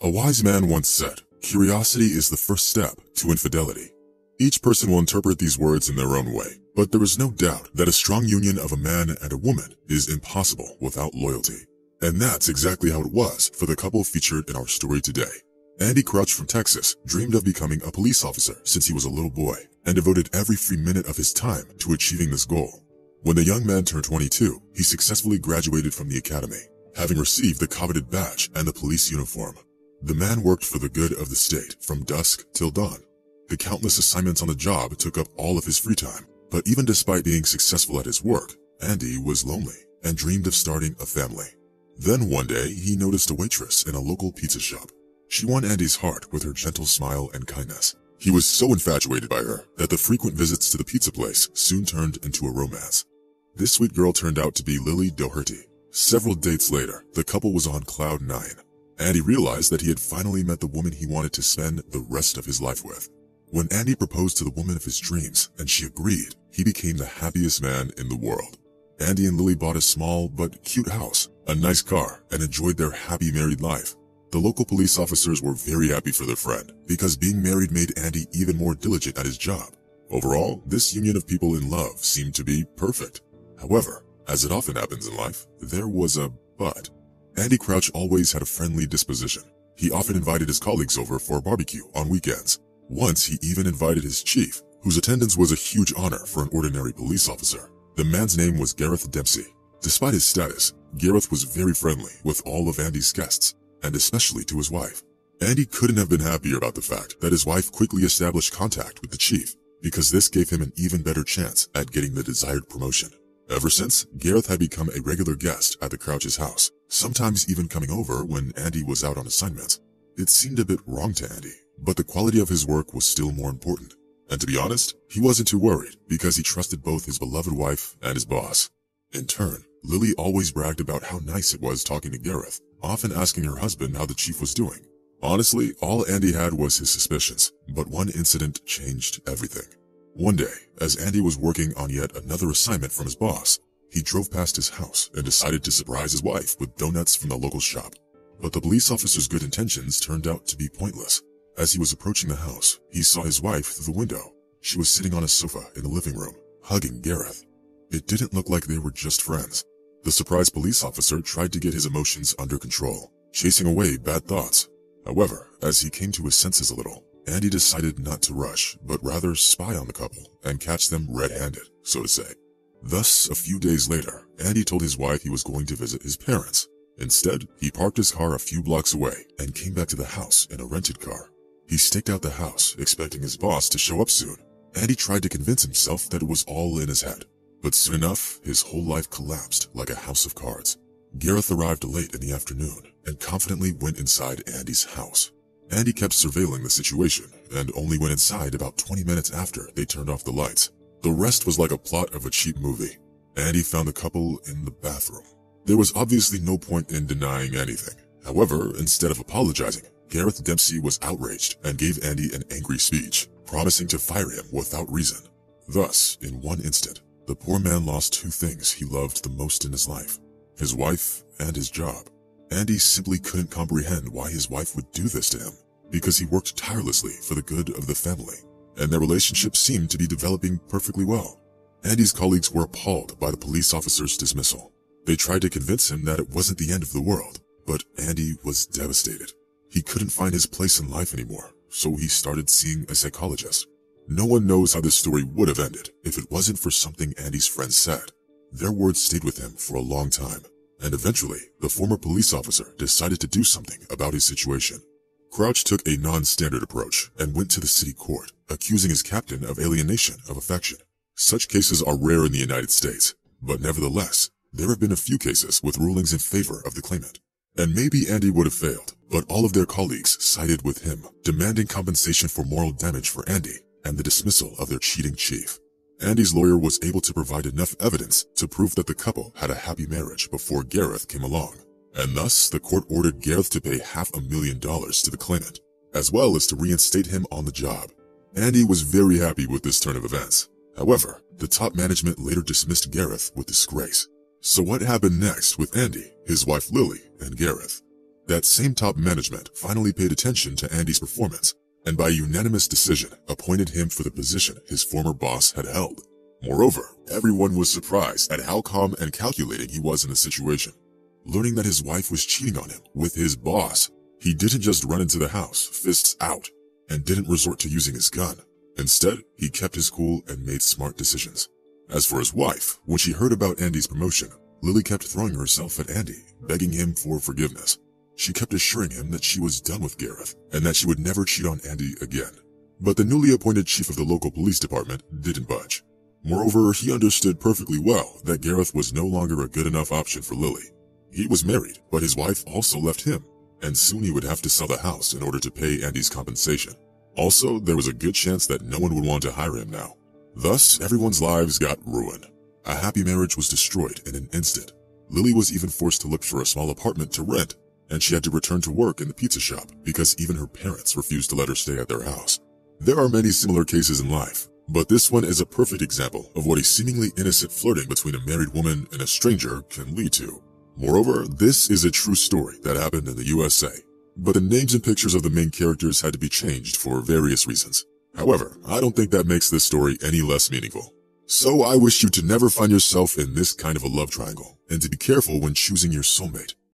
A wise man once said, "Curiosity is the first step to infidelity." Each person will interpret these words in their own way, but there is no doubt that a strong union of a man and a woman is impossible without loyalty. And that's exactly how it was for the couple featured in our story today. Andy Crouch from Texas dreamed of becoming a police officer since he was a little boy and devoted every free minute of his time to achieving this goal. When the young man turned 22, he successfully graduated from the academy, having received the coveted badge and the police uniform. The man worked for the good of the state from dusk till dawn. The countless assignments on the job took up all of his free time, but even despite being successful at his work, Andy was lonely and dreamed of starting a family. Then one day, he noticed a waitress in a local pizza shop. She won Andy's heart with her gentle smile and kindness. He was so infatuated by her that the frequent visits to the pizza place soon turned into a romance. This sweet girl turned out to be Lily Doherty. Several dates later, the couple was on cloud 9. Andy realized that he had finally met the woman he wanted to spend the rest of his life with. When Andy proposed to the woman of his dreams and she agreed, he became the happiest man in the world. Andy and Lily bought a small but cute house, a nice car, and enjoyed their happy married life. The local police officers were very happy for their friend because being married made Andy even more diligent at his job. Overall, this union of people in love seemed to be perfect. However, as it often happens in life, there was a but. Andy Crouch always had a friendly disposition. He often invited his colleagues over for a barbecue on weekends. Once he even invited his chief, whose attendance was a huge honor for an ordinary police officer. The man's name was Gareth Dempsey. Despite his status, Gareth was very friendly with all of Andy's guests, and especially to his wife. Andy couldn't have been happier about the fact that his wife quickly established contact with the chief, because this gave him an even better chance at getting the desired promotion. Ever since, Gareth had become a regular guest at the Crouch's house, sometimes even coming over when Andy was out on assignments. It seemed a bit wrong to Andy, but the quality of his work was still more important. And to be honest, he wasn't too worried because he trusted both his beloved wife and his boss. In turn, Lily always bragged about how nice it was talking to Gareth, often asking her husband how the chief was doing. Honestly, all Andy had was his suspicions, but one incident changed everything. One day, as Andy was working on yet another assignment from his boss, he drove past his house and decided to surprise his wife with donuts from the local shop. But the police officer's good intentions turned out to be pointless. As he was approaching the house, he saw his wife through the window. She was sitting on a sofa in the living room, hugging Gareth. It didn't look like they were just friends. The surprised police officer tried to get his emotions under control, chasing away bad thoughts. However, as he came to his senses a little, Andy decided not to rush, but rather spy on the couple and catch them red-handed, so to say. Thus, a few days later, Andy told his wife he was going to visit his parents. Instead, he parked his car a few blocks away and came back to the house in a rented car. He staked out the house, expecting his boss to show up soon. Andy tried to convince himself that it was all in his head. But soon enough, his whole life collapsed like a house of cards. Gareth arrived late in the afternoon and confidently went inside Andy's house. Andy kept surveilling the situation and only went inside about 20 minutes after they turned off the lights. The rest was like a plot of a cheap movie. Andy found the couple in the bathroom. There was obviously no point in denying anything. However, instead of apologizing, Gareth Dempsey was outraged and gave Andy an angry speech, promising to fire him without reason. Thus, in one instant, the poor man lost two things he loved the most in his life, his wife and his job. Andy simply couldn't comprehend why his wife would do this to him, because he worked tirelessly for the good of the family, and their relationship seemed to be developing perfectly well. Andy's colleagues were appalled by the police officer's dismissal. They tried to convince him that it wasn't the end of the world, but Andy was devastated. He couldn't find his place in life anymore, so he started seeing a psychologist. No one knows how this story would have ended if it wasn't for something Andy's friends said. Their words stayed with him for a long time, and eventually, the former police officer decided to do something about his situation. Crouch took a non-standard approach and went to the city court, accusing his captain of alienation of affection. Such cases are rare in the United States, but nevertheless, there have been a few cases with rulings in favor of the claimant. And maybe Andy would have failed, but all of their colleagues sided with him, demanding compensation for moral damage for Andy and the dismissal of their cheating chief. Andy's lawyer was able to provide enough evidence to prove that the couple had a happy marriage before Gareth came along, and thus the court ordered Gareth to pay $500,000 to the claimant, as well as to reinstate him on the job. Andy was very happy with this turn of events. However, the top management later dismissed Gareth with disgrace. So what happened next with Andy, his wife Lily, and Gareth? That same top management finally paid attention to Andy's performance, and by unanimous decision appointed him for the position his former boss had held. Moreover, everyone was surprised at how calm and calculating he was in the situation. Learning that his wife was cheating on him with his boss, he didn't just run into the house, fists out, and didn't resort to using his gun. Instead, he kept his cool and made smart decisions. As for his wife, when she heard about Andy's promotion, Lily kept throwing herself at Andy, begging him for forgiveness. She kept assuring him that she was done with Gareth and that she would never cheat on Andy again. But the newly appointed chief of the local police department didn't budge. Moreover, he understood perfectly well that Gareth was no longer a good enough option for Lily. He was married, but his wife also left him, and soon he would have to sell the house in order to pay Andy's compensation. Also, there was a good chance that no one would want to hire him now. Thus, everyone's lives got ruined. A happy marriage was destroyed in an instant. Lily was even forced to look for a small apartment to rent, and she had to return to work in the pizza shop because even her parents refused to let her stay at their house. There are many similar cases in life, but this one is a perfect example of what a seemingly innocent flirting between a married woman and a stranger can lead to. Moreover, this is a true story that happened in the USA, but the names and pictures of the main characters had to be changed for various reasons. However, I don't think that makes this story any less meaningful. So I wish you to never find yourself in this kind of a love triangle, and to be careful when choosing your soulmate.